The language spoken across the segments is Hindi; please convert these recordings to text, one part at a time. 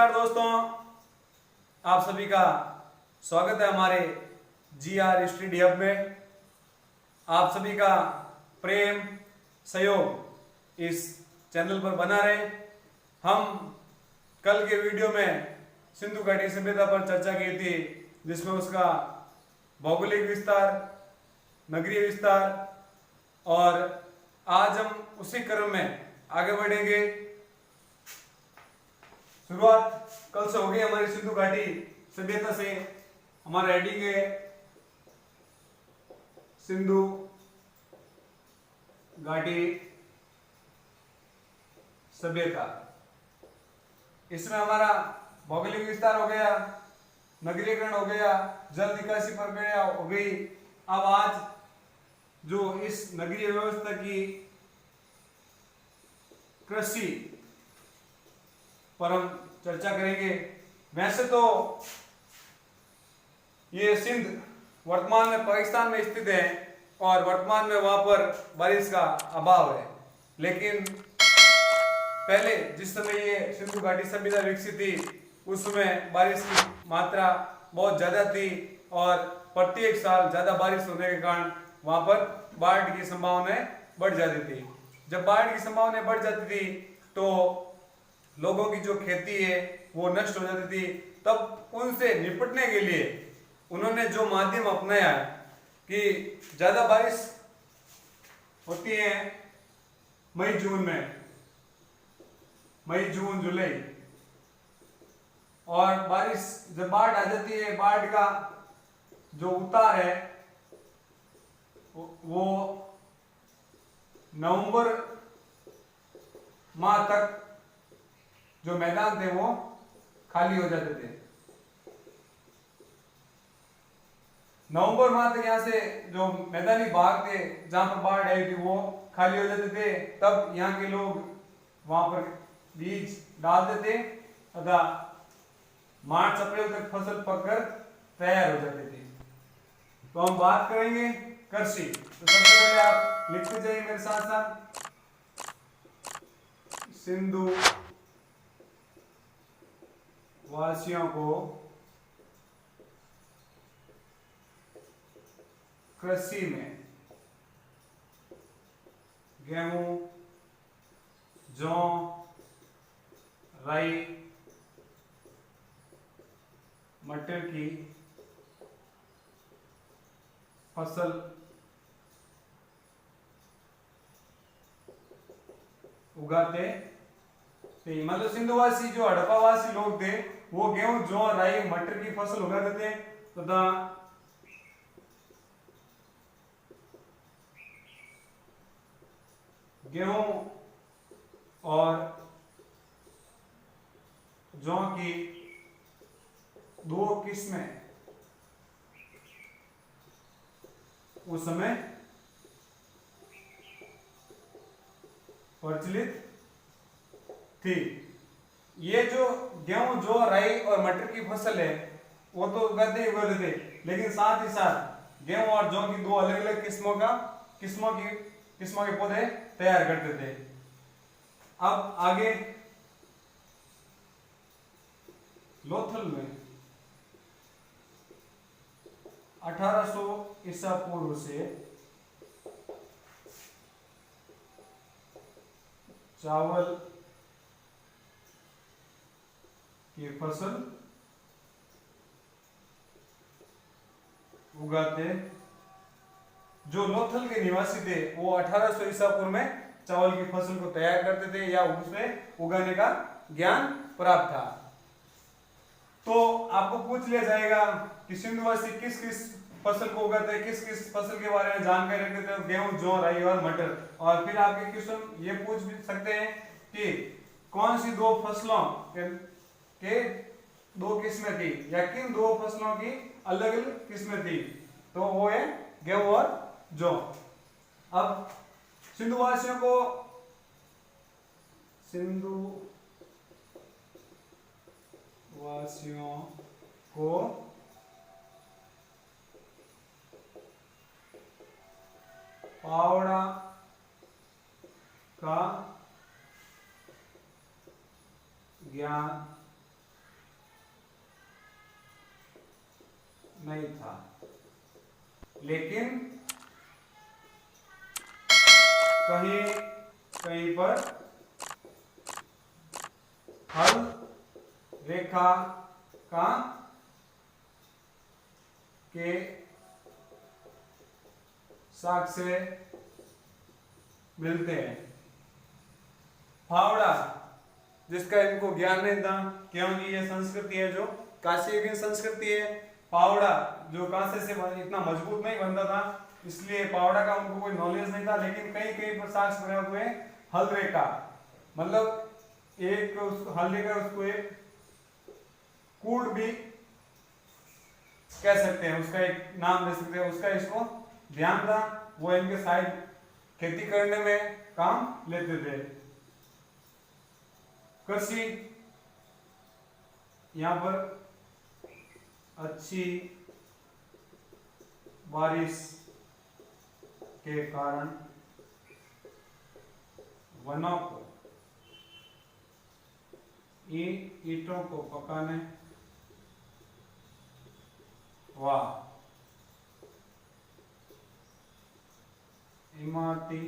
नमस्कार दोस्तों, आप सभी का स्वागत है हमारे GR स्टडी हब में। आप सभी का प्रेम सहयोग इस चैनल पर बना रहे। हम कल के वीडियो में सिंधु घाटी सभ्यता पर चर्चा की थी, जिसमें उसका भौगोलिक विस्तार, नगरीय विस्तार, और आज हम उसी क्रम में आगे बढ़ेंगे। शुरुआत कल से हो गई हमारी सिंधु घाटी सभ्यता से। हमारा हेडिंग है सिंधु घाटी सभ्यता। इसमें हमारा भौगोलिक विस्तार हो गया, नगरीकरण हो गया, जल निकासी प्रक्रिया हो गई। अब आज जो इस नगरीय व्यवस्था की कृषि पर हम चर्चा करेंगे। वैसे तो ये सिंध वर्तमान में पाकिस्तान में स्थित है और वर्तमान में वहां पर बारिश का अभाव है, लेकिन पहले जिस समय ये सिंधु घाटी सभ्यता विकसित थी उस समय बारिश की मात्रा बहुत ज्यादा थी और प्रत्येक साल ज्यादा बारिश होने के कारण वहां पर बाढ़ की संभावनाएं बढ़ जाती थी। जब बाढ़ की संभावनाएं बढ़ जाती थी तो लोगों की जो खेती है वो नष्ट हो जाती थी। तब उनसे निपटने के लिए उन्होंने जो माध्यम अपनाया कि ज्यादा बारिश होती है मई जून जुलाई, और बारिश जब बाढ़ आ जाती है, बाढ़ का जो उतार है वो नवंबर माह तक जो मैदान थे वो खाली हो जाते थे। नवंबर माह तक यहाँ से जो मैदानी भाग थे जहां पर बाढ़ आई थी वो खाली हो जाते थे। तब यहाँ के लोग वहां पर बीज डालते थे तथा मार्च अप्रैल तक फसल पककर तैयार हो जाती थी। तो हम बात करेंगे कृषि। तो सबसे पहले आप लिखते जाइए मेरे साथ साथ, सिंधु वासियों को कृषि में गेहूं, जौ, राई, मटर की फसल उगाते थे। मतलब सिंधुवासी जो हड़प्पावासी लोग थे वो गेहूं, जौ, राई, मटर की फसल उगाते थे तथा गेहूं और जौ की दो किस्में उस समय प्रचलित थी। ये जो गेहूं, जौ, राई और मटर की फसल है वो तो उगाते ही उगाते थे, लेकिन साथ ही साथ गेहूं और जौ की दो अलग अलग किस्मों के पौधे तैयार करते थे। अब आगे लोथल में 1800 ईसा पूर्व से चावल की फसल उगाते। जो लोथल के निवासी थे वो 1800 ईसा पूर्व में चावल की फसल को तैयार करते थे या उसमें उगाने का ज्ञान प्राप्त था। तो आपको पूछ लिया जाएगा कि सिंधुवासी किस किस फसल को उगाते हैं, किस किस फसल के बारे में जानकारी रखते थे, गेहूं, जौ, राई और मटर। और फिर आपके क्वेश्चन ये पूछ भी सकते हैं कि कौन सी दो फसलों के दो किस्में थी या किन दो फसलों की अलग अलग किस्में थी। तो वो है गेहूं और जौ। अब सिंधुवासियों को पावड़ा का ज्ञान नहीं था, लेकिन कहीं कहीं पर हल रेखा का के साख से मिलते हैं। फावड़ा, जिसका इनको ज्ञान नहीं था क्योंकि ये संस्कृति है जो काशी की संस्कृति है। फावड़ा जो कांसे से इतना मजबूत नहीं बनता था, इसलिए फावड़ा का उनको कोई नॉलेज नहीं था, लेकिन कहीं कहीं पर साक्ष्य बने हुए हल रेखा, मतलब एक हल रेखा, उसको एक कूट भी कह सकते हैं, उसका एक नाम दे सकते हैं, उसका इसको ध्यान था। वो इनके साइड खेती करने में काम लेते थे। कृषि, यहां पर अच्छी बारिश के कारण वनों को ईंटों को पकाने व इमारती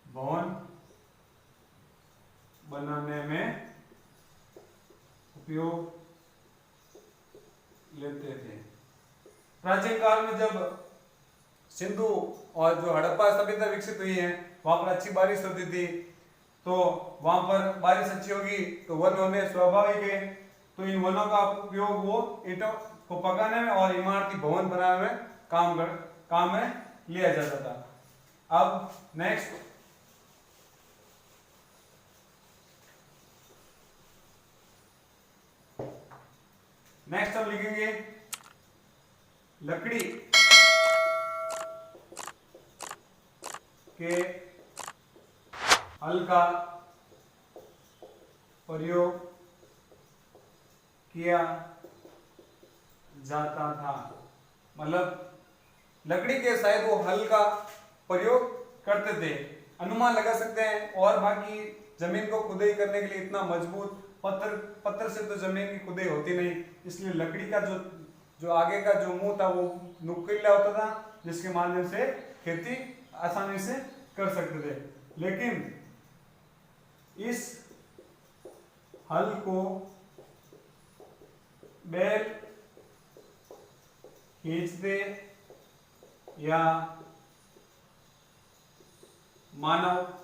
भवन बनाने में उपयोग लेते थे। प्राचीन काल में जब सिंधु और जो हड़प्पा सभ्यता विकसित हुई है, वहां पर अच्छी बारिश होती थी, तो वहां पर बारिश अच्छी होगी तो वन होने स्वाभाविक है, तो इन वनों का उपयोग वो ईंटों को पकाने में और इमारती भवन बनाने में काम में लिया जाता था। अब नेक्स्ट हम लिखेंगे लकड़ी के हल का प्रयोग किया जाता था। मतलब लकड़ी के शायद वो हल का प्रयोग करते थे, अनुमान लगा सकते हैं। और बाकी जमीन को खुदाई करने के लिए इतना मजबूत पत्थर से तो जमीन की खुदाई होती नहीं, इसलिए लकड़ी का जो आगे का जो मुंह था वो नुकीला होता था, जिसके माध्यम से खेती आसानी से कर सकते थे। लेकिन इस हल को बैल खींचते या मानव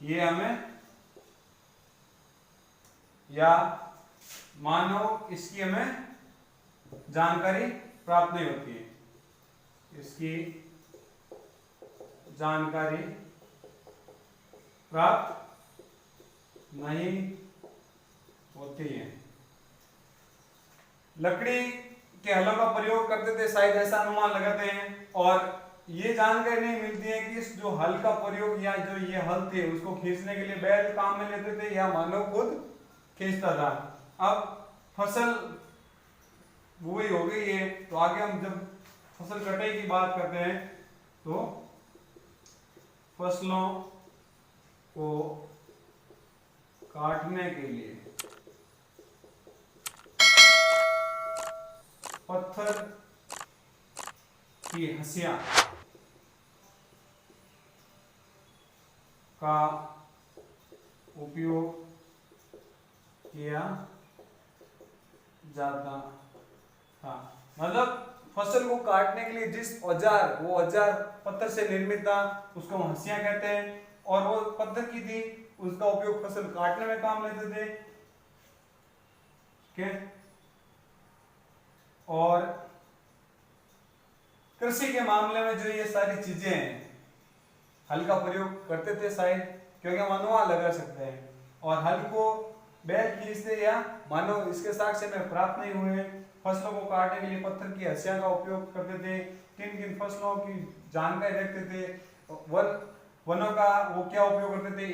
ये हमें या मानव इसकी हमें जानकारी प्राप्त नहीं होती है, इसकी जानकारी प्राप्त नहीं होती है। लकड़ी के हलों का प्रयोग करते थे, शायद ऐसा अनुमान लगाते हैं, और ये जानकारी नहीं मिलती है कि इस जो हल का प्रयोग या जो ये हल थे उसको खींचने के लिए बैल काम में लेते थे या मानव खुद खींचता था। अब फसल बुआई हो गई है, तो आगे हम जब फसल कटाई की बात करते हैं तो फसलों को काटने के लिए पत्थर की हंसिया का उपयोग किया जाता था। मतलब फसल को काटने के लिए जिस औजार, वो औजार पत्थर से निर्मित था, उसको हम हंसिया कहते हैं, और वो पत्थर की थी, उसका उपयोग फसल काटने में काम लेते थे। ठीक है, और कृषि के मामले में जो ये सारी चीजें हैं, हल का प्रयोग करते थे शायद, क्योंकि हम अनुमान लगा सकते हैं। और हल को बैल खींचते या मानव इसके साक्ष्य में प्राप्त नहीं हुए। फसलों को काटने के लिए पत्थर की हंसिया का उपयोग करते थे। किन किन फसलों की जानकारी रखते थे। वनों का वो क्या उपयोग करते थे,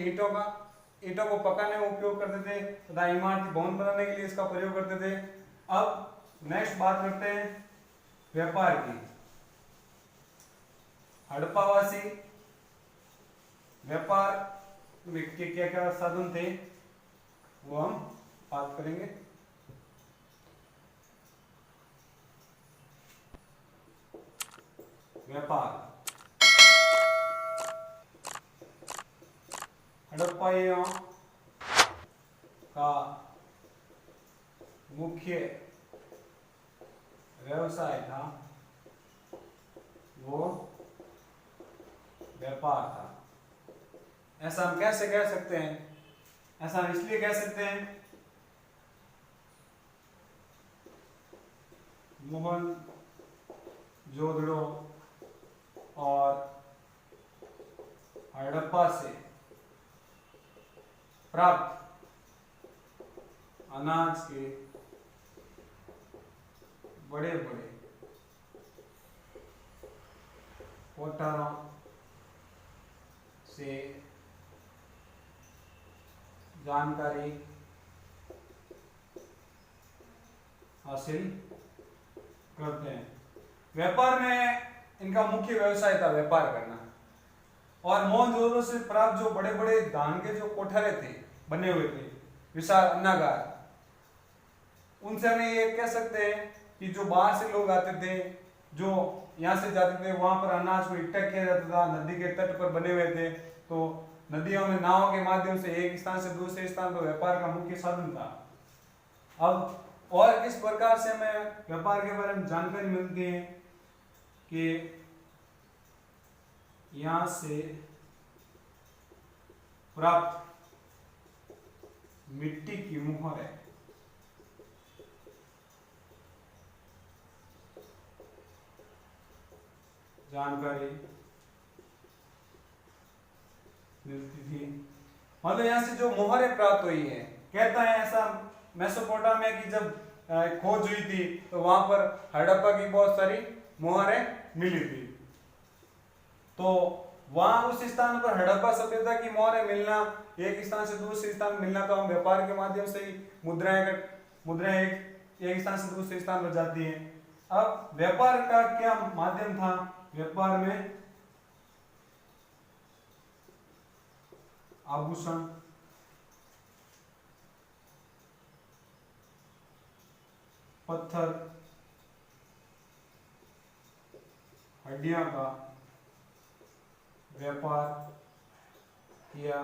ईंटों को पकाने में उपयोग करते थे तथा इमारती भवन बनाने के लिए इसका प्रयोग करते थे। अब नेक्स्ट बात करते हैं व्यापार की। हड़प्पावासी व्यापार के क्या क्या साधन थे वो हम बात करेंगे। व्यापार, हड़प्पाइयों का मुख्य व्यवसाय था वो व्यापार था। ऐसा हम कैसे कह सकते हैं? ऐसा हम इसलिए कह सकते हैं, मोहन जोदड़ो और हड़प्पा से प्राप्त अनाज के बड़े बड़े कोठारों से जानकारी हासिल करते हैं। व्यापार में इनका मुख्य व्यवसाय था व्यापार करना। और मोहनजोदड़ो से प्राप्त जो बड़े बड़े धान के जो कोठारे थे बने हुए थे, विशाल अन्नागार, उनसे हमें ये कह सकते हैं कि जो बाहर से लोग आते थे, जो यहाँ से जाते थे, वहां पर अनाज को इकट्ठा किया जाता था। नदी के तट पर बने हुए थे, तो नदियों में नावों के माध्यम से एक स्थान से दूसरे स्थान पर व्यापार का मुख्य साधन था। अब और किस प्रकार से हमें व्यापार के बारे में जानकारी मिलती है कि यहां से प्राप्त मिट्टी की मुहर है, जानकारी मिलती थी। मतलब यहां से जो मोहरें प्राप्त हुई है, कहता है ऐसा मेसोपोटामिया की जब खोज हुई थी तो वहां पर हड़प्पा की बहुत सारी मोहरें मिली थी। तो वहां उस स्थान पर हड़प्पा सभ्यता की मोहरें मिलना, एक स्थान से दूसरे स्थान मिलना, तो हम व्यापार के माध्यम से ही मुद्राएं एक स्थान से दूसरे स्थान पर जाती हैं। अब व्यापार का क्या माध्यम था? व्यापार में आभूषण, पत्थर, हड्डियों का व्यापार किया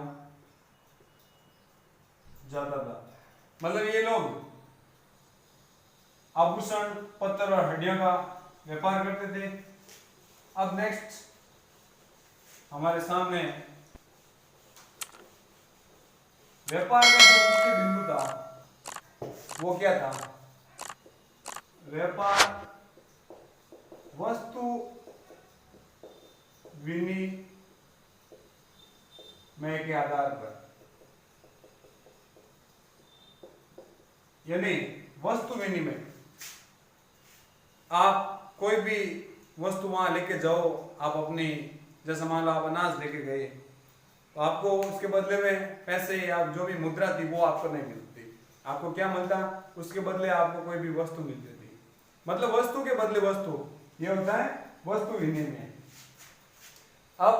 जाता था। मतलब ये लोग आभूषण, पत्थर और हड्डियों का व्यापार करते थे। अब नेक्स्ट हमारे सामने व्यापार का जो मुख्य बिंदु था वो क्या था? व्यापार वस्तु विनिमय के आधार पर, यानी वस्तु विनिमय। आप कोई भी वस्तु वहां लेके जाओ, आप अपनी, जैसे मान लो आप अनाज लेके गए, तो आपको उसके बदले में पैसे या जो भी मुद्रा थी वो आपको नहीं मिलती। आपको क्या मिलता? उसके बदले आपको कोई भी वस्तु मिलती थी। मतलब वस्तु के बदले वस्तु, ये होता है वस्तु विनिमय। अब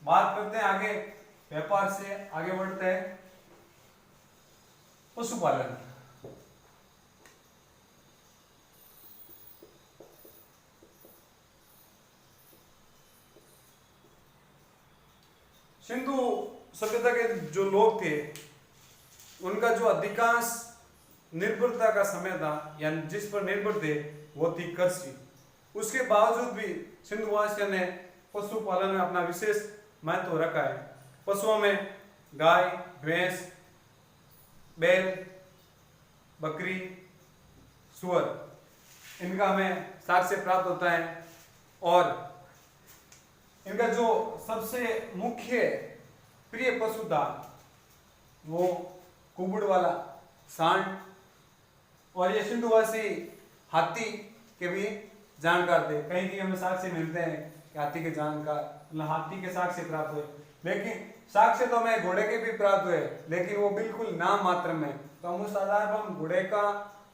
बात करते हैं आगे, व्यापार से आगे बढ़ते हैं पशुपालन। सिंधु सभ्यता के जो लोग थे उनका जो अधिकांश निर्भरता का समय था, यानी जिस पर निर्भर थे वो थी कृषि। उसके बावजूद भी सिंधुवासियों ने पशुपालन में अपना विशेष महत्व रखा है। पशुओं में गाय, भैंस, बैल, बकरी, सुअर, इनका हमें साग से प्राप्त होता है। और इनका जो सबसे मुख्य प्रिय पशु था वो कुबड़ वाला सांड, और ये सिंधुवासी हाथी के भी जानकार थे। कहीं कहीं हमें साक्ष्य मिलते हैं कि हाथी के जानकार, मतलब हाथी के साक्ष्य प्राप्त हुए, लेकिन साक्ष्य तो हमें घोड़े के भी प्राप्त हुए, लेकिन वो बिल्कुल नाम मात्र में। तो हम उस आधार पर हम घोड़े का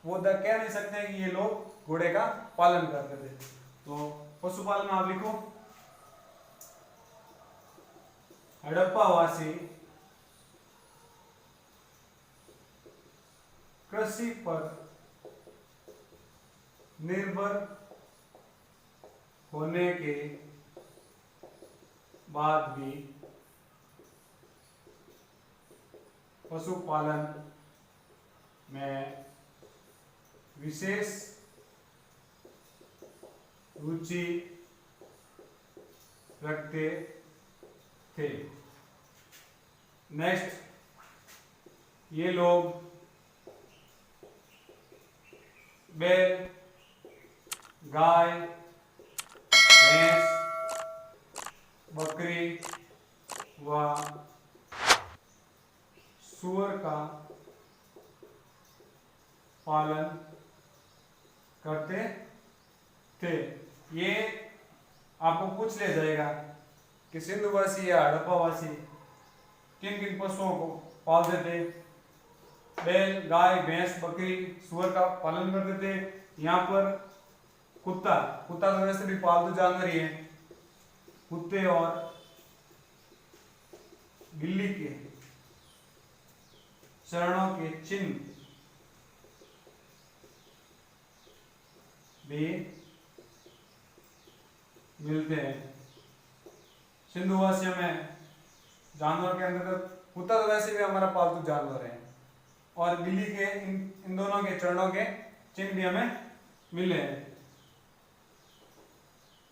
वो कह नहीं सकते कि ये लोग घोड़े का पालन करते थे। तो पशुपालन में आप लिखो, हड़प्पा वासी कृषि पर निर्भर होने के बाद भी पशुपालन में विशेष रुचि रखते थे। नेक्स्ट, ये लोग बैल, गाय, भैंस, बकरी व सूअर का पालन करते थे। ये आपको पूछ लिया जाएगा कि सिंधुवासी या हड़प्पावासी किन किन पशुओं को पालते थे। बैल, गाय, भैंस, बकरी, सूअर का पालन करते थे। यहाँ पर कुत्ता तो वैसे भी पालतू जानवर ही है। कुत्ते और बिल्ली के चरणों के चिन्ह भी मिलते हैं। सिंधुवासियों में जानवर के अंतर्गत कुत्ता तो वैसे भी हमारा पालतू जानवर है, और बिल्ली के इन दोनों के चरणों के चिन्ह भी हमें मिले हैं।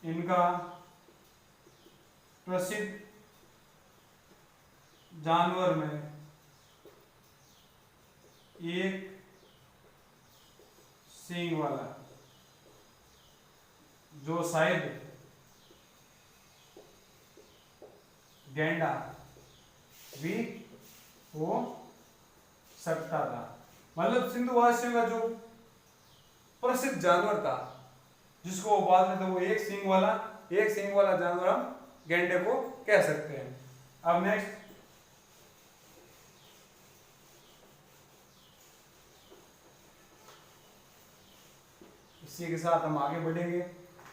इनका प्रसिद्ध जानवर में एक सींग वाला, जो शायद गैंडा भी हो सकता था। मतलब सिंधुवासियों का जो प्रसिद्ध जानवर था जिसको वो पालते थे, वो एक सींग वाला जानवर हम गैंडे को कह सकते हैं। अब नेक्स्ट, इसी के साथ हम आगे बढ़ेंगे।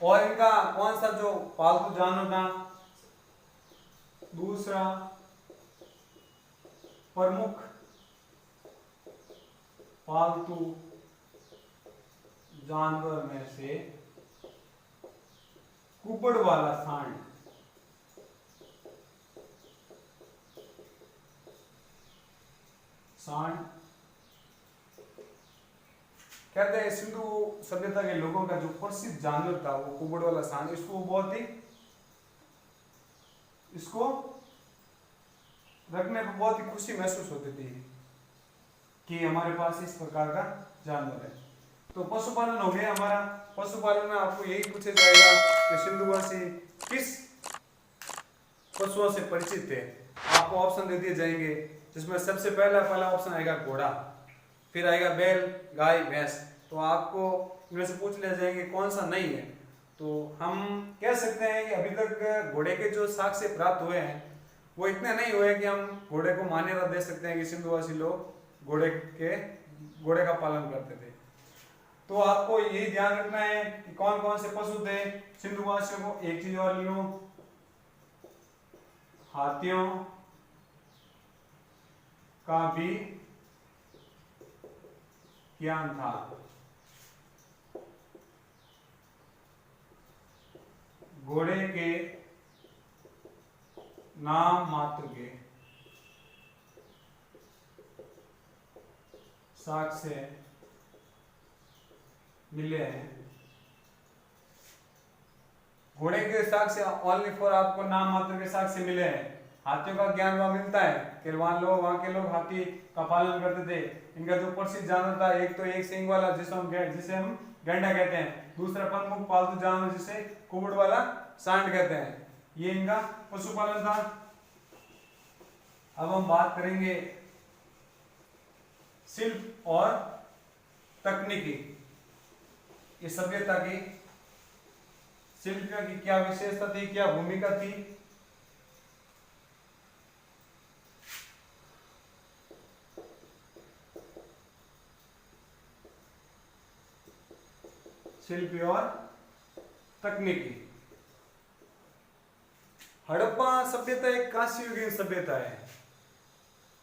और इनका कौन सा जो पालतू जानवर था, दूसरा प्रमुख पालतू जानवर में से कुबड़ वाला सांड। कहते हैं सिंधु सभ्यता के लोगों का जो प्रसिद्ध जानवर था वो कुबड़ वाला सांड। इसको रखने पर बहुत ही खुशी महसूस होती थी कि हमारे पास इस प्रकार का जानवर है। तो पशुपालन हो गया हमारा। पशुपालन में आपको यही पूछा जाएगा कि सिंधुवासी किस पशुओं से परिचित थे। आपको ऑप्शन दे दिए जाएंगे, जिसमें सबसे पहला ऑप्शन आएगा घोड़ा, फिर आएगा बैल, गाय, भैंस। तो आपको इनमें से पूछ ले जाएंगे कौन सा नहीं है। तो हम कह सकते हैं कि अभी तक घोड़े के जो साक्ष्य प्राप्त हुए हैं वो इतने नहीं हुए कि हम घोड़े को मान्यता दे सकते हैं कि सिंधुवासी लोग घोड़े का पालन करते थे। तो आपको यही ध्यान रखना है कि कौन कौन से पशु थे सिंधुवासियों को। एक चीज और लो, हाथियों का भी ज्ञान था। घोड़े के नाम मात्र के साक्ष्य मिले हैं। घोड़े के साक्ष्य ओनली फॉर आपको नाम मात्र के साक्ष्य मिले हैं। हाथियों का ज्ञान वहां मिलता है कि वहां के लोग हाथी का पालन करते थे। इनका जो प्रसिद्ध जानवर था, एक सींग वाला जिसे हम गैंडा कहते हैं, दूसरा प्रमुख पालतू जानवर जिसे कुबड़ वाला सांड कहते हैं। ये इनका पशुपालन था। अब हम बात करेंगे शिल्प और तकनीकी। इस सभ्यता की शिल्प की क्या विशेषता थी, क्या भूमिका थी। शिल्प और तकनीकी। हड़प्पा सभ्यता एक कांस्य युगीन सभ्यता है,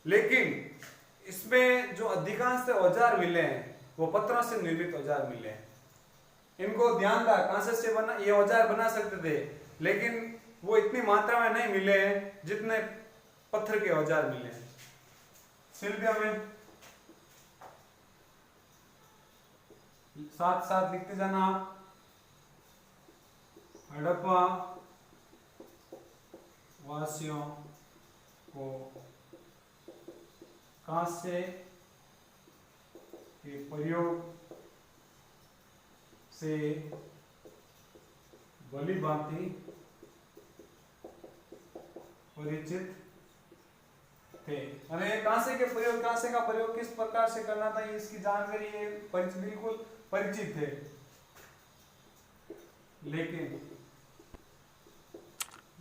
लेकिन इसमें जो अधिकांश औजार मिले हैं वो पत्थरों से निर्मित औजार मिले हैं। इनको ध्यान था कांसे से बना ये औजार बना सकते थे, लेकिन वो इतनी मात्रा में नहीं मिले हैं जितने पत्थर के औजार मिले हैं। शिल्पियों में साथ साथ लिखते जाना आप। हड़प्पा वासियों को कांसे के प्रयोग से भली भांति परिचित थे। अरे कांसे के प्रयोग, कांसे का प्रयोग किस प्रकार से करना था इसकी जानकारी ये बिल्कुल परिचित थे, लेकिन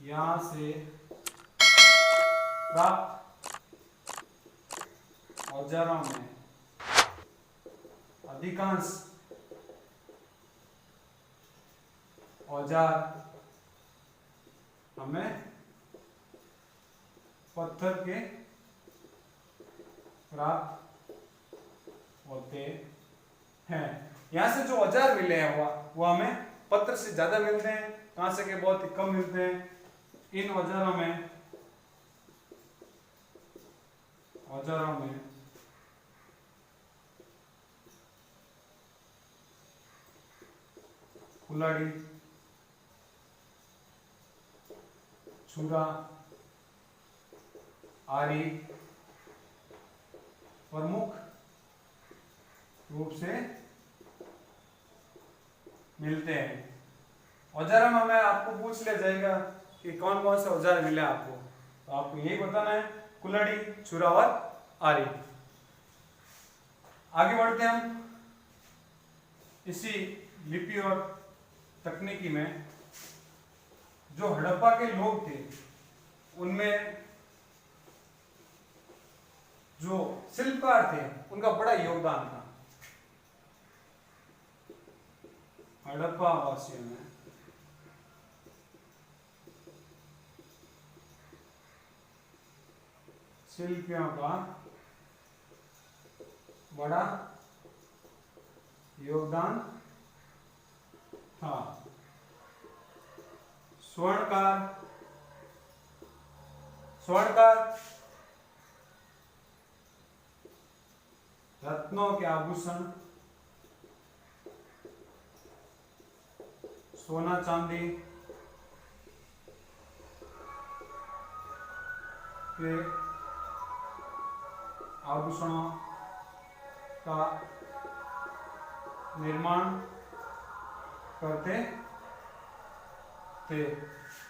यहां से प्राप्त औजारों में अधिकांश औजार हमें पत्थर के प्राप्त होते हैं। यहां से जो औजार मिले हैं वो हमें पत्थर से ज्यादा मिलते हैं, कांसे के बहुत ही कम मिलते हैं। इन औजारों में कुल्हाड़ी, छुरा, आरी प्रमुख रूप से मिलते हैं। औजारों में हमें आपको पूछ लिया जाएगा कि कौन कौन से औजार मिले आपको, तो आपको यही बताना है, कुल्हाड़ी, छुरा और आरी। आगे बढ़ते हैं हम इसी लिपि और तकनीकी में। जो हड़प्पा के लोग थे उनमें जो शिल्पकार थे उनका बड़ा योगदान था। हड़प्पा वासियों में शिल्पियों का बड़ा योगदान था। स्वर्णकार रत्नों के आभूषण, सोना चांदी के आभूषणों का निर्माण करते थे।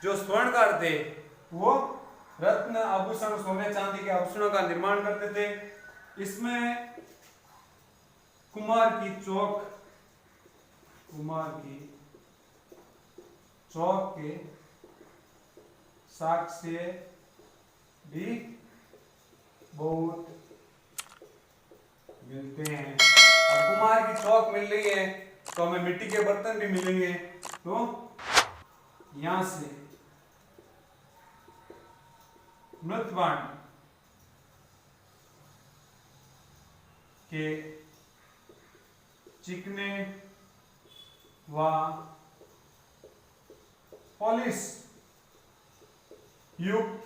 जो स्वर्णकार थे वो रत्न आभूषण, सोने चांदी के आभूषणों का निर्माण करते थे। इसमें कुमार की चौक के साक्ष्य भी बहुत मिलते हैं। और कुमार की चौक मिल रही है तो हमें मिट्टी के बर्तन भी मिलेंगे। तो यहां से मृतबाण के चिकने व पॉलिश युक्त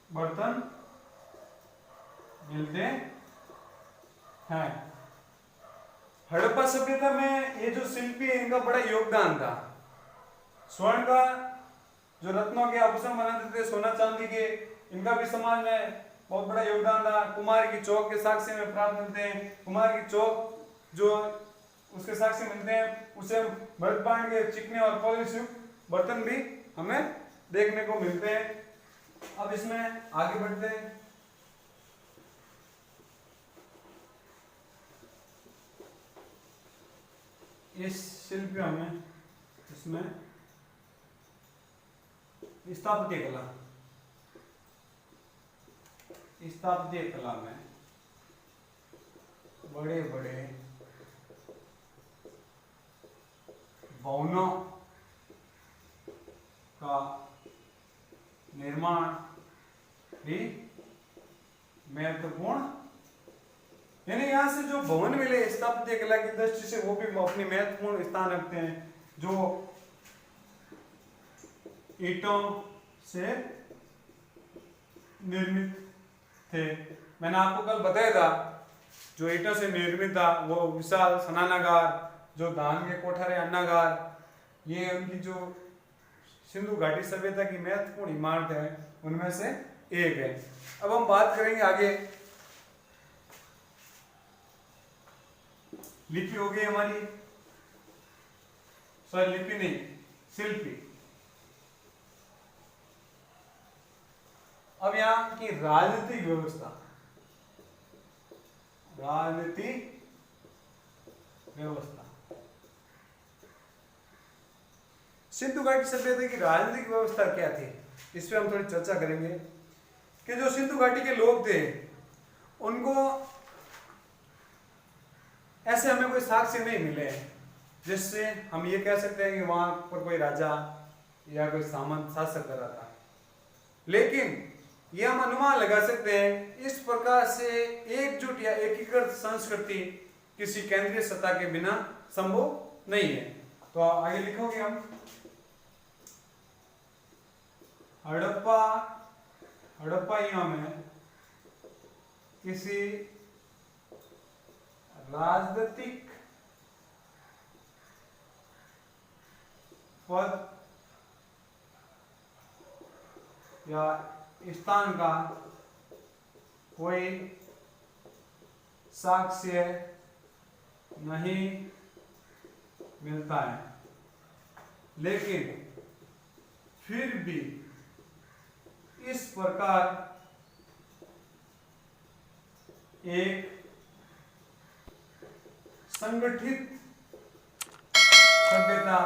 बर्तन मिलते हैं। हड़प्पा सभ्यता में ये जो शिल्पी है इनका बड़ा योगदान था। स्वर्ण का जो रत्नों के आभूषण बनाते थे, सोना चांदी के, इनका भी समाज में बहुत बड़ा योगदान था। कुमार की चौक के साक्ष्य में प्राप्त मिलते हैं। कुमार की चौक जो उसके साक्ष्य मिलते हैं, उसे मृतबाण के चिकने और पॉलिश युक्त बर्तन भी हमें देखने को मिलते हैं। अब इसमें आगे बढ़ते हैं। इस शिल्पियों में इसमें स्थापत्य कला में बड़े बड़े भवनों का निर्माण भी महत्वपूर्ण, यानी यहां से जो भवन मिले स्थापत्य कला की दृष्टि से वो भी अपनी महत्वपूर्ण स्थान रखते हैं, जो ईंटों से निर्मित थे। मैंने आपको कल बताया था जो ईंटों से निर्मित था वो विशाल स्नानागार, जो धान के कोठारे अन्नागार, ये उनकी जो सिंधु घाटी सभ्यता की महत्वपूर्ण इमारत है उनमें से एक है। अब हम बात करेंगे आगे, लिपि हो गई हमारी, सॉरी लिपि नहीं, शिल्पी। अब यहां की राजनीतिक व्यवस्था, राजनीतिक व्यवस्था, सिंधु घाटी सभ्यता की राजनीतिक व्यवस्था क्या थी, इस पे हम थोड़ी चर्चा करेंगे कि जो सिंधु घाटी के लोग थे उनको ऐसे हमें कोई साक्ष्य नहीं मिले जिससे हम ये कह सकते हैं कि वहां पर कोई राजा या कोई सामंत शासक कर रहा था, लेकिन ये हम अनुमान लगा सकते हैं इस प्रकार से एकजुट या एकीकृत संस्कृति किसी केंद्रीय सत्ता के बिना संभव नहीं है। तो आगे लिखोगे हम, हड़प्पा में किसी राजनीतिक पद या स्थान का कोई साक्ष्य नहीं मिलता है, लेकिन फिर भी इस प्रकार एक संगठित सभ्यता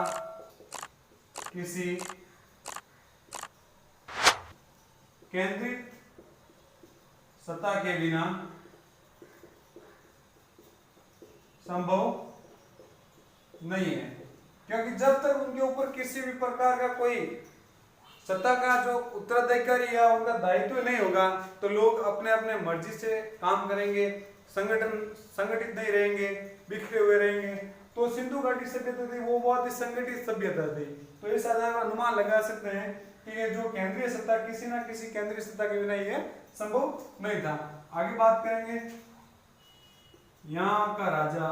किसी केंद्रित सत्ता के बिना संभव नहीं है, क्योंकि जब तक उनके ऊपर किसी भी प्रकार का कोई सत्ता का जो उत्तराधिकारी या उनका दायित्व नहीं होगा तो लोग अपने अपने मर्जी से काम करेंगे, संगठित नहीं रहेंगे, बिखरे हुए रहेंगे। तो सिंधु घाटी सभ्यता थी वो बहुत ही संगठित सभ्यता थी। तो इस आधार पर अनुमान लगा सकते हैं कि ये जो केंद्रीय सत्ता किसी ना किसी केंद्रीय सत्ता के बिना ये संभव नहीं था। आगे बात करेंगे, यहाँ का राजा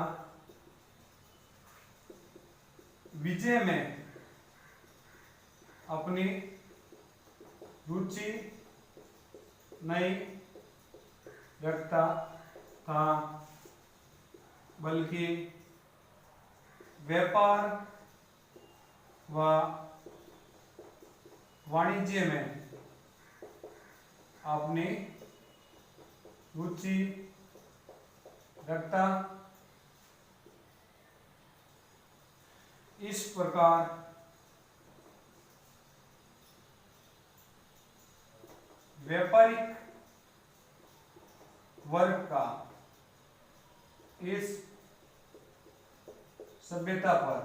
विजय में अपनी रुचि नहीं रखता था, बल्कि व्यापार व वाणिज्य में अपनी रुचि रखता। इस प्रकार व्यापारिक वर्ग का इस सभ्यता पर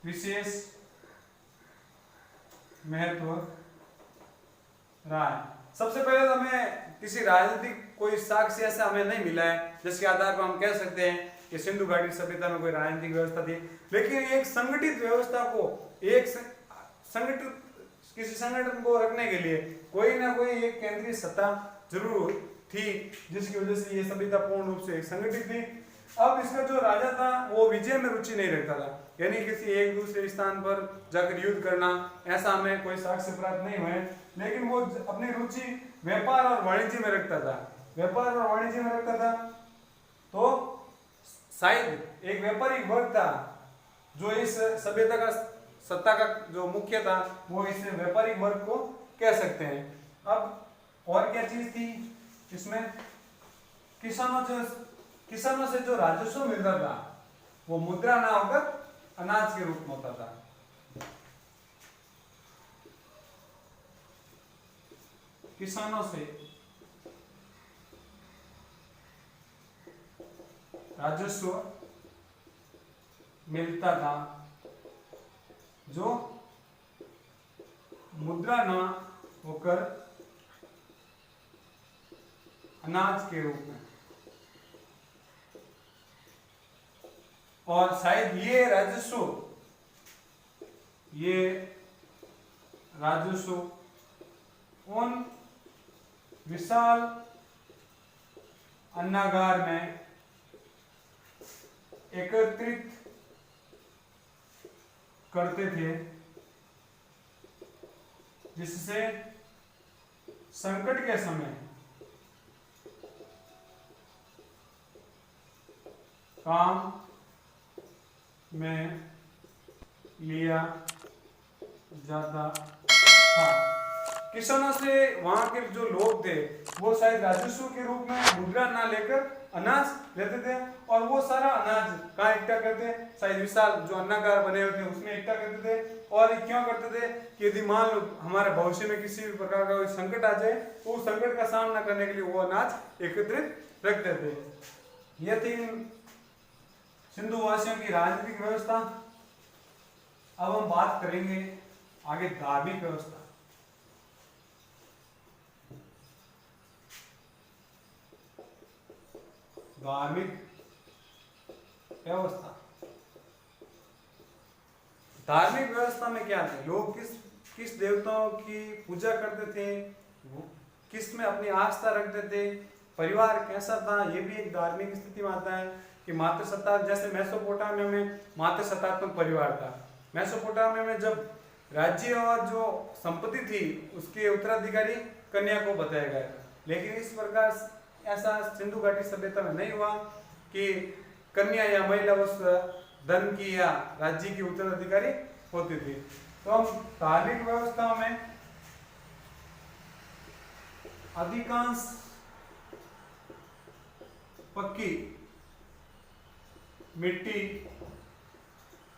विशेष महत्व रहा है। सबसे पहले तो हमें किसी राजनीतिक कोई साक्ष्य ऐसा हमें नहीं मिला है जिसके आधार पर हम कह सकते हैं कि सिंधु घाटी सभ्यता में कोई राजनीतिक व्यवस्था थी, लेकिन एक संगठित व्यवस्था को, एक संगठित किसी संगठन को रखने के लिए कोई ना कोई एक केंद्रीय सत्ता जरूर थी जिसकी वजह से ये सभ्यता पूर्ण रूप से संगठित थी। अब इसका जो राजा था वो विजय में रुचि नहीं रखता था, यानी किसी एक दूसरे स्थान पर जाकर युद्ध करना, ऐसा हमें कोई साक्ष्य प्राप्त नहीं हुए, लेकिन वो अपनी रुचि व्यापार और वाणिज्य में रखता था, व्यापार और वाणिज्य में रखता था। तो शायद एक व्यापारिक वर्ग था जो इस सभ्यता का सत्ता का जो मुख्य था, वो इस व्यापारिक वर्ग को कह सकते हैं। अब और क्या चीज थी इसमें, किसानों से जो राजस्व मिलता था वो मुद्रा ना होकर अनाज के रूप में होता था। किसानों से राजस्व मिलता था जो मुद्रा न होकर अनाज के रूप में, और शायद ये राजस्व उन विशाल अन्नागार में एकत्रित करते थे, जिससे संकट के समय काम में लिया जाता था। किसानों से वहां के जो लोग थे वो शायद राजस्व के रूप में मुद्रा ना लेकर अनाज लेते थे, और वो सारा अनाज कहाँ इकट्ठा करते, शायद विशाल जो अन्नागार बने हुए थे उसमें इकट्ठा करते थे। और क्यों करते थे कि यदि मान लो हमारे भविष्य में किसी भी प्रकार का कोई संकट आ जाए तो उस संकट का सामना करने के लिए वो अनाज एकत्रित रखते थे। यह थी सिंधु वासियों की राजनीतिक व्यवस्था। अब हम बात करेंगे आगे धार्मिक व्यवस्था। धार्मिक व्यवस्था, धार्मिक व्यवस्था में क्या थे, लोग किस देवताओं की पूजा करते थे, किस में अपनी आस्था रखते थे, परिवार कैसा था, ये भी एक धार्मिक स्थिति में आता है। कि मातृसत्ता, जैसे मेसोपोटामिया में मातृसत्तात्मक परिवार था। मेसोपोटामिया में जब राज्य और जो संपत्ति थी उसके उत्तराधिकारी कन्या को बताया गया था, लेकिन इस प्रकार ऐसा सिंधु घाटी सभ्यता में नहीं हुआ कि कन्या या महिला उस धन की या राज्य की उत्तराधिकारी होती थी। तो हम धार्मिक व्यवस्था में अधिकांश पक्की मिट्टी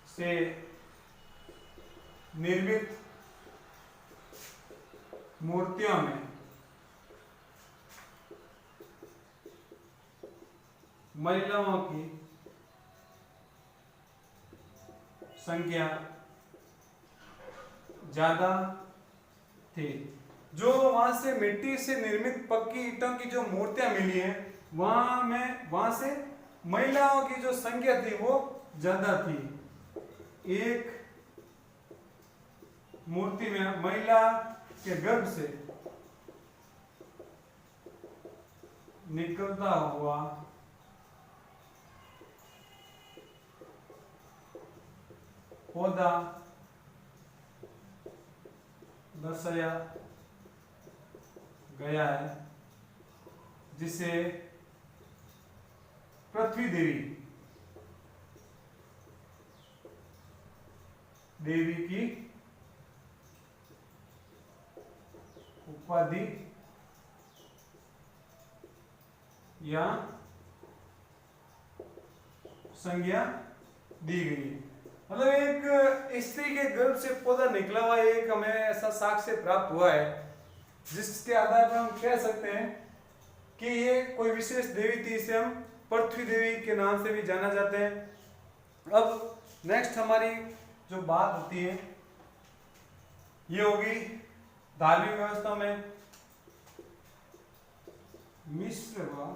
से निर्मित मूर्तियों में महिलाओं की संख्या ज्यादा थी। जो वहां से मिट्टी से निर्मित पक्की ईंटों की जो मूर्तियां मिली है वहां से महिलाओं की जो संख्या थी वो ज्यादा थी। एक मूर्ति में महिला के गर्भ से निकलता हुआ पौधा दर्शाया गया है, जिसे पृथ्वी देवी की उपाधि या संज्ञा दी गई। मतलब एक स्त्री के गर्भ से पौधा निकला हुआ एक हमें ऐसा साक्ष्य प्राप्त हुआ है, जिसके आधार पर हम कह सकते हैं कि ये कोई विशेष देवी थी। इसे हम पृथ्वी देवी के नाम से भी जाना जाते हैं। अब नेक्स्ट हमारी जो बात होती है ये होगी धार्मिक व्यवस्था में मिस्र व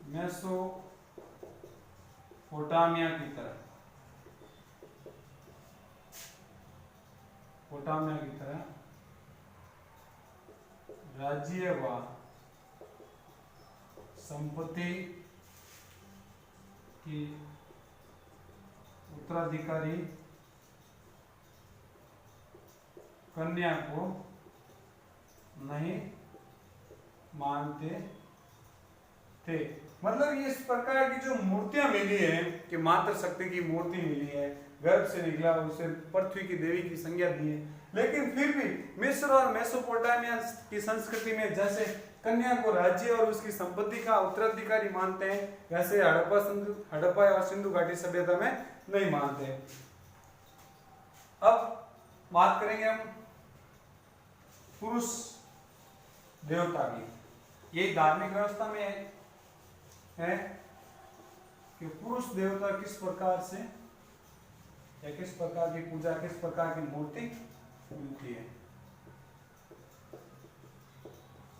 मेसोपोटामिया की तरह राज्य व संपत्ति की उत्तराधिकारी कन्या को नहीं मानते थे। मतलब इस प्रकार की जो मूर्तियां मिली है कि मातृ शक्ति की मूर्ति मिली है, गर्भ से निकला, उसे पृथ्वी की देवी की संज्ञा दी है, लेकिन फिर भी मिस्र और मेसोपोटामिया की संस्कृति में जैसे कन्या को राज्य और उसकी संपत्ति का उत्तराधिकारी मानते हैं, वैसे हड़प्पा और सिंधु घाटी सभ्यता में नहीं मानते। अब बात करेंगे हम पुरुष देवता की। ये धार्मिक व्यवस्था में है कि पुरुष देवता किस प्रकार से या किस प्रकार की पूजा, किस प्रकार की मूर्ति मिलती है।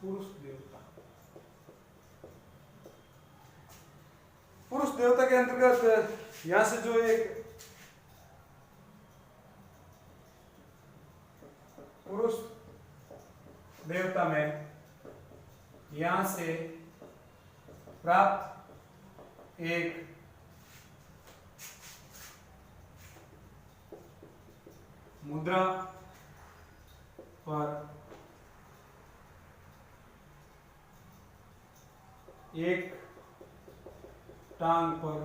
पुरुष देवता, पुरुष देवता के अंतर्गत यहां से जो एक पुरुष देवता में यहां से प्राप्त एक मुद्रा पर एक टांग पर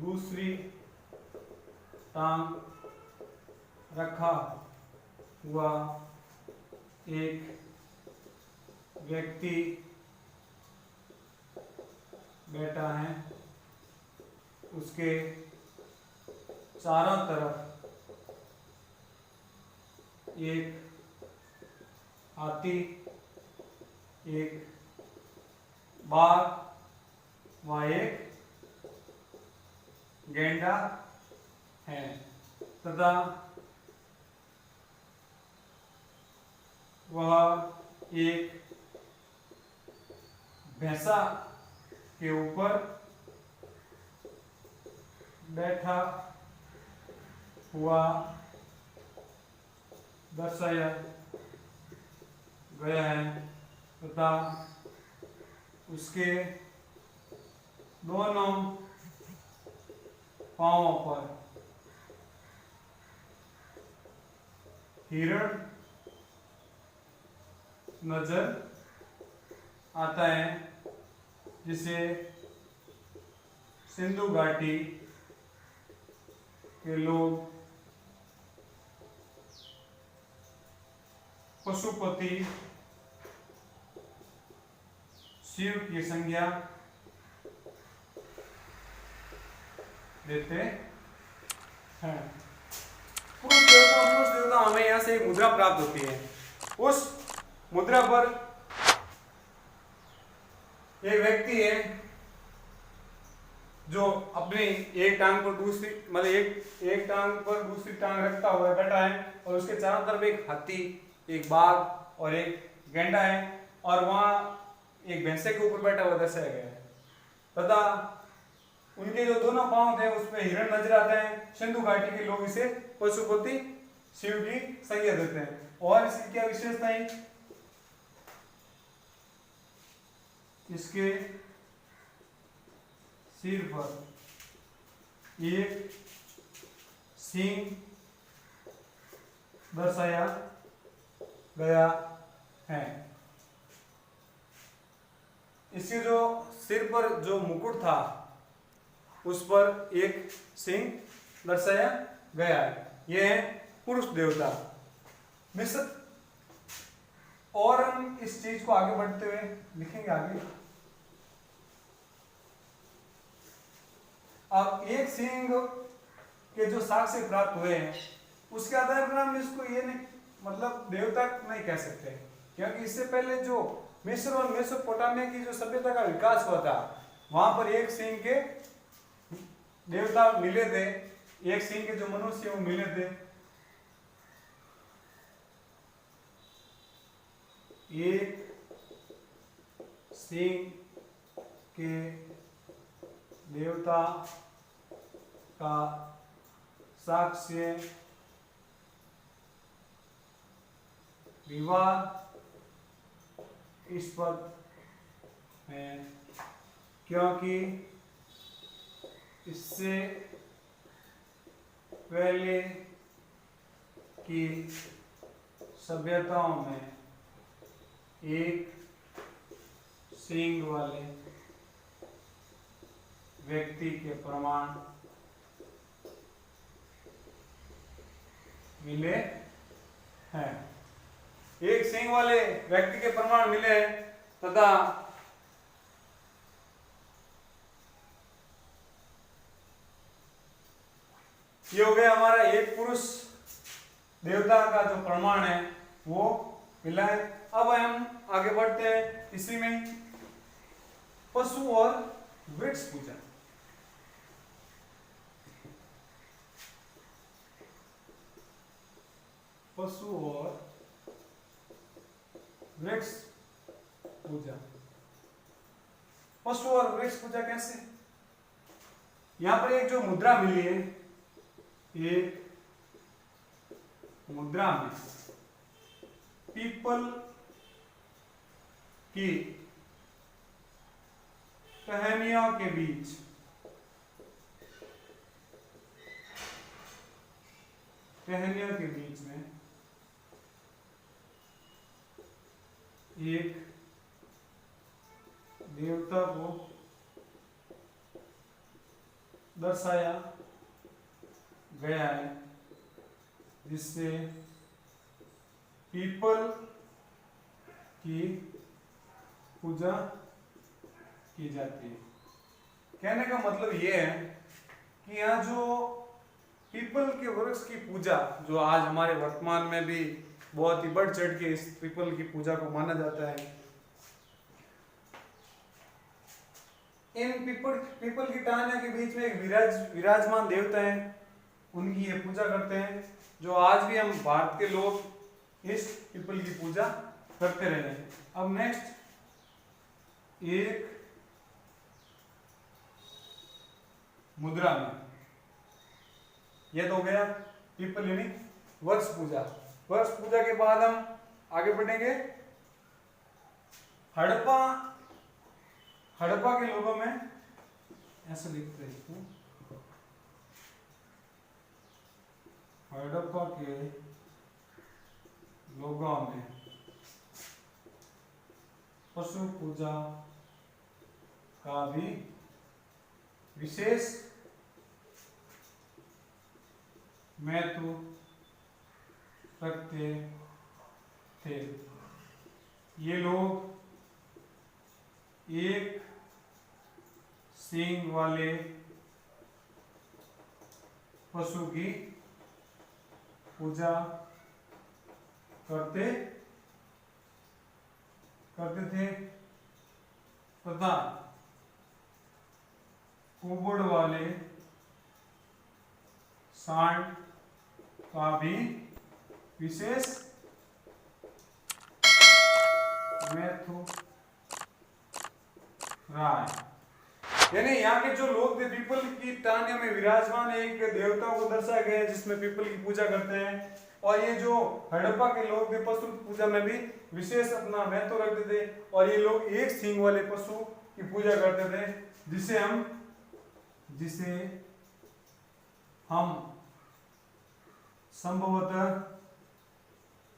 दूसरी टांग रखा हुआ एक व्यक्ति बैठा है, उसके चारों तरफ एक हाथी, एक बाघ व एक गैंडा है तथा वह एक भैंसा के ऊपर बैठा हुआ दर्शाया गया है तथा उसके दोनों पांवों पर हिरण नजर आता है, जिसे सिंधु घाटी के लोग पशुपति शिव की संज्ञा देते हैं। पुरुष देवता हमें यहां से एक मुद्रा प्राप्त होती है। उस मुद्रा पर एक व्यक्ति है जो अपनी एक टांग पर दूसरी मतलब एक टांग पर दूसरी टांग रखता हुआ बैठा है और उसके चारों तरफ एक हाथी, एक बाघ और एक गैंडा है और वहां एक भैंसे के ऊपर बैठा हुआ दर्शाया गया है तथा उनके जो दोनों पांव थे उसमें हिरण नजर आते हैं। सिंधु घाटी के लोग इसे पशुपति शिव की संज्ञा देते हैं। और इसकी क्या विशेषताएं, इसके सिर पर एक सींग दर्शाया गया है। इसके जो सिर पर जो मुकुट था उस पर एक सींग दर्शाया गया है। यह है पुरुष देवता। मिश्र और हम इस चीज को आगे बढ़ते हुए लिखेंगे आगे। अब एक सींग के जो साक्ष्य प्राप्त हुए हैं उसके आधार पर हम इसको ये नहीं मतलब देवता नहीं कह सकते, क्योंकि इससे पहले जो मिस्र और मेसोपोटामिया की जो सभ्यता का विकास हुआ था वहां पर एक सींग के देवता मिले थे, एक सींग के जो मनुष्य वो मिले थे। एक सींग के देवता का साक्ष्य विवाद इस्पद है, क्योंकि इससे पहले की सभ्यताओं में एक सींग वाले व्यक्ति के प्रमाण मिले हैं। एक सींग वाले व्यक्ति के प्रमाण मिले हैं तथा ये हो गया हमारा एक पुरुष देवता का जो प्रमाण है वो मिला है। अब हम आगे बढ़ते हैं इसी में पशु और वृक्ष पूजन। पशु और वृक्ष पूजा। पशु और वृक्ष पूजा कैसे? यहां पर एक जो मुद्रा मिली है, एक मुद्रा में पीपल की टहनियों के बीच में एक देवता को दर्शाया गया है, जिससे पीपल की पूजा की जाती है। कहने का मतलब यह है कि यहाँ जो पीपल के वृक्ष की पूजा, जो आज हमारे वर्तमान में भी बहुत ही बढ़ चढ़ के इस पीपल की पूजा को माना जाता है, इन पीपल की टहनियों के बीच में एक विराजमान देवता है, उनकी ये पूजा करते हैं, जो आज भी हम भारत के लोग इस पीपल की पूजा करते रहे हैं। अब नेक्स्ट, एक मुद्रा में, यह तो हो गया पीपल यानी वृक्ष पूजा। वृक्ष पूजा के बाद हम आगे बढ़ेंगे। हड़प्पा के लोगों में ऐसे लिखते हैं, हड़प्पा के लोगों में पशु पूजा का भी विशेष महत्व रखते थे। ये लोग एक सींग वाले पशु की पूजा करते थे तथा कुबड़ वाले सांड का भी विशेष महत्व रहा है। यानी यहाँ के जो लोग थे, पीपल की टहनियों में विराजमान एक देवता को दर्शाया गया है, जिसमें पीपल की पूजा करते हैं। और ये जो हड़प्पा के लोग थे, पशु पूजा में भी विशेष अपना महत्व रखते थे, और ये लोग एक सींग वाले पशु की पूजा करते थे, जिसे हम संभवतः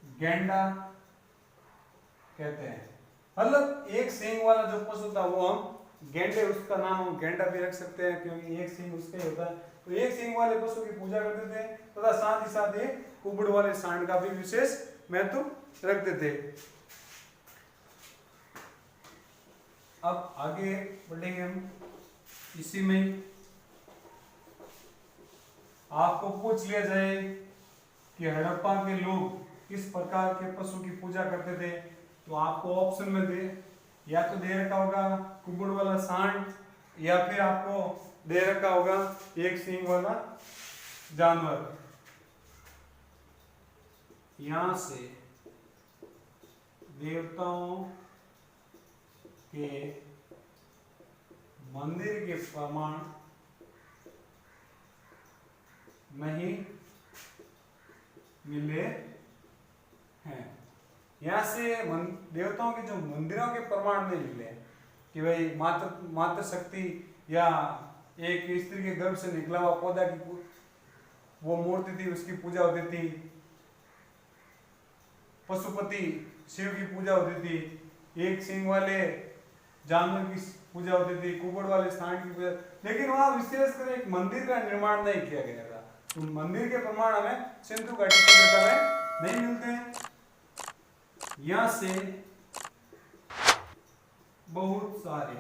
गैंडा कहते हैं। मतलब एक सींग वाला जो पशु था वो हम गैंडे, उसका नाम हम गैंडा भी रख सकते हैं, क्योंकि एक सींग उसका ही होता है। तो एक सींग वाले पशु की पूजा करते थे तथा साथ ही साथ एक कुबड़ वाले सांड का भी विशेष महत्व रखते थे। अब आगे बढ़ेंगे हम। इसी में आपको पूछ लिया जाए कि हड़प्पा के लोग किस प्रकार के पशु की पूजा करते थे, तो आपको ऑप्शन में या तो दे रखा होगा कुबड़ वाला सांड, या फिर आपको दे रखा होगा एक सींग वाला जानवर। यहां से देवताओं के मंदिर के प्रमाण नहीं मिले हैं। यहाँ से देवताओं के जो मंदिरों के प्रमाण नहीं मिले कि भाई मातृ शक्ति या एक स्त्री के गर्भ से निकला हुआ पौधा की वो मूर्ति थी, उसकी पूजा होती थी। पशुपति शिव की पूजा होती थी, एक सिंह वाले जानवर की पूजा होती थी, कुबड़ वाले सांड की पूजा। लेकिन वहां विशेषकर एक मंदिर का निर्माण नहीं किया गया था। तो मंदिर के प्रमाण हमें सिंधु घाटी सभ्यता में नहीं मिलते हैं। यहां से बहुत सारे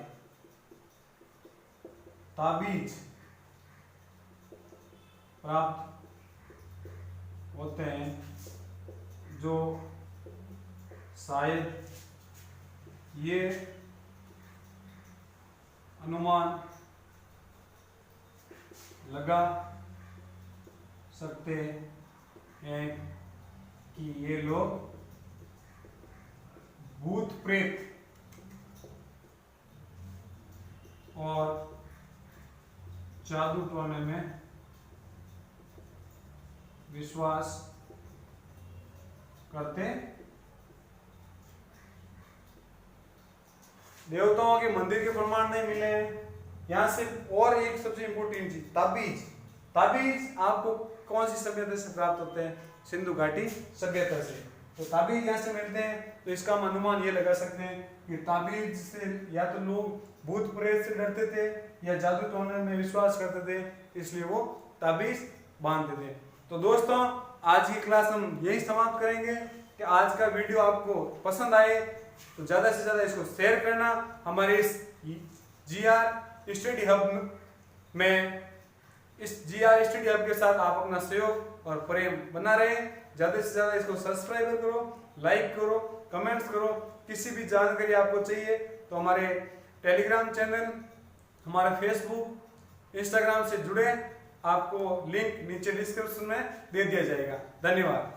ताबीज प्राप्त होते हैं, जो शायद ये अनुमान लगा सकते हैं कि ये लोग भूत प्रेत और जादू टोने में विश्वास करते। देवताओं के मंदिर के प्रमाण नहीं मिले हैं। यहां से और एक सबसे इंपॉर्टेंट चीज, ताबीज। ताबीज आपको कौन सी सभ्यता से प्राप्त होते हैं? सिंधु घाटी सभ्यता से। तो ताबीज यहाँ से मिलते हैं, तो इसका हम अनुमान ये लगा सकते हैं कि ताबीज से या तो लोग भूत प्रेत से डरते थे या जादू टोने में विश्वास करते थे, इसलिए वो ताबीज बांधते थे। तो दोस्तों, आज की क्लास हम यही समाप्त करेंगे कि आज का वीडियो आपको पसंद आए तो ज़्यादा से ज़्यादा इसको शेयर करना। हमारे इस GR स्टडी हब में, इस GR स्टडी हब के साथ आप अपना सहयोग और प्रेम बना रहे। ज़्यादा से ज़्यादा इसको सब्सक्राइब करो, लाइक करो, कमेंट्स करो। किसी भी जानकारी आपको चाहिए तो हमारे टेलीग्राम चैनल, हमारा फेसबुक, इंस्टाग्राम से जुड़े। आपको लिंक नीचे डिस्क्रिप्शन में दे दिया जाएगा। धन्यवाद।